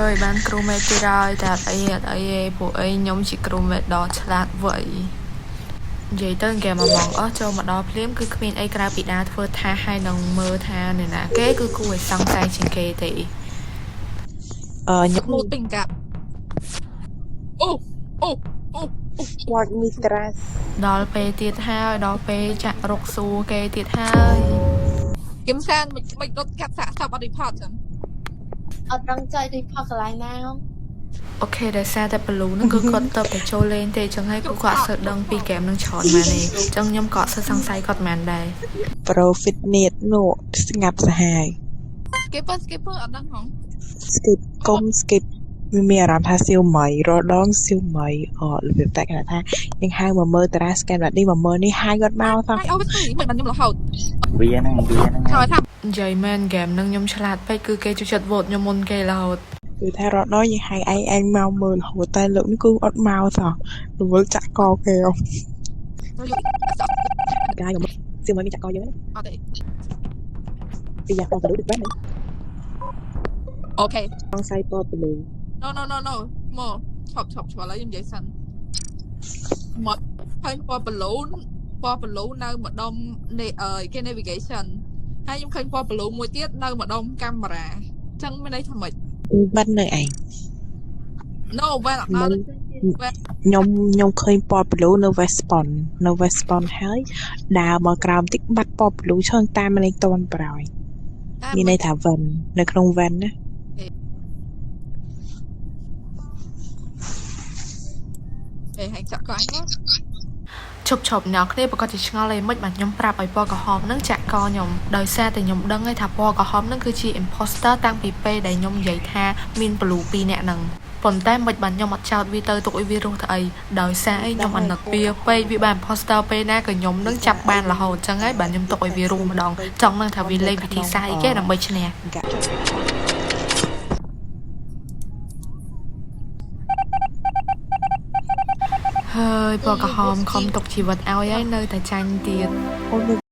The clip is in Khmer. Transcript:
hơi ban crew mate đi rồi đạt ấy bộ ấy nhóm chỉ crew mate đó chặt vậy vậy tên kẻ mà mong ở cho mà đó phim cứ khuyên ấy ra bị đá thưa tha hai nòng mơ tha này nè kế cứ cùi xong sai trên kề thì một tình cảm What Mitras đó pe tiệt hai đó pe chặt rục xù kề tiệt hai kiếm sang mình đốt cắt xả sao body part chẳng ở trong chơi thì phật lại nào ok để xa tại blue nó cứ cột tập để trôi lên thì chẳng hay cứ quạt sợ đằng pi kém đang chọn mà này trong nhóm cọ sợ sang say cọt màn đây Pro fitness នោះស្ងាត់សាហាយ skipper អត់ដឹងហង skip កុំ skip វាមានអារម្មណ៍ថាសៀវមីរដងសៀវមីរបៀបតែគេថាយើងហៅមកមើលតារា scan បែបនេះមកមើលនេះហៅគាត់មកថា អូមិនមិនខ្ញុំរហូត វាហ្នឹង ហើយថា និយាយមែនហ្គេមនឹងខ្ញុំឆ្លាតពេកគឺគេជួយចិត្តវោតខ្ញុំមុនគេរហូត គឺថារត់ដល់យើងហៅឯងមកមើលរហូតតែលោកនេះគឺអត់មកសោះរវល់ចាក់កគេអស់កាយមកសៀវមីមានចាក់កយើង អត់ទេ ពីយ៉ាងបងទៅដូចបែបនេះ អូខេ បងសៃពណ៌ blue no មកឈប់ឆ្លើយខ្ញុំនិយាយសិនមកហើយពណ៌ blue នៅម្ដុំនេះគេ navigation ហើយខ្ញុំឃើញពណ៌ blue មួយទៀតនៅម្ដុំកាមេរ៉ាអញ្ចឹងមានន័យថាម៉េច បាត់នៅឯង no វ៉ាន់អត់ខ្ញុំឃើញពណ៌ blue នៅ Westpon ហើយដើរមកក្រោមតិចបាត់ពណ៌ blue ឈើតាមលេងតន់ប្រយមានន័យថា van នៅក្នុង van ណា ហើយចាក់កអញមក ឈប់អ្នកគ្នាប្រកាសជាឆ្ងល់ឯមិនបាទខ្ញុំប្រាប់ឲ្យពណ៌ក្រហមនឹងចាក់កខ្ញុំដោយសារតែខ្ញុំដឹងថាពណ៌ក្រហមនឹងគឺជា imposter តាំងពីពេលដែលខ្ញុំនិយាយថាមាន blue 2នាក់ហ្នឹងប៉ុន្តែមិនបាទខ្ញុំអត់ចោតវាទៅទុកឲ្យវារស់ទៅអីដោយសារអីខ្ញុំអាណិតវាពេកវាបាន imposter ពេលណាក៏ខ្ញុំនឹងចាប់បានរហូតអញ្ចឹងហើយបាទខ្ញុំទុកឲ្យវារស់ម្ដងចង់នឹងថាវាលេងវិធីសាស្ត្រអីគេដើម្បីឈ្នះហើយពណ៌ក្រហមខំទុកជីវិតឲ្យហើយនៅតែចាញ់ទៀត អូន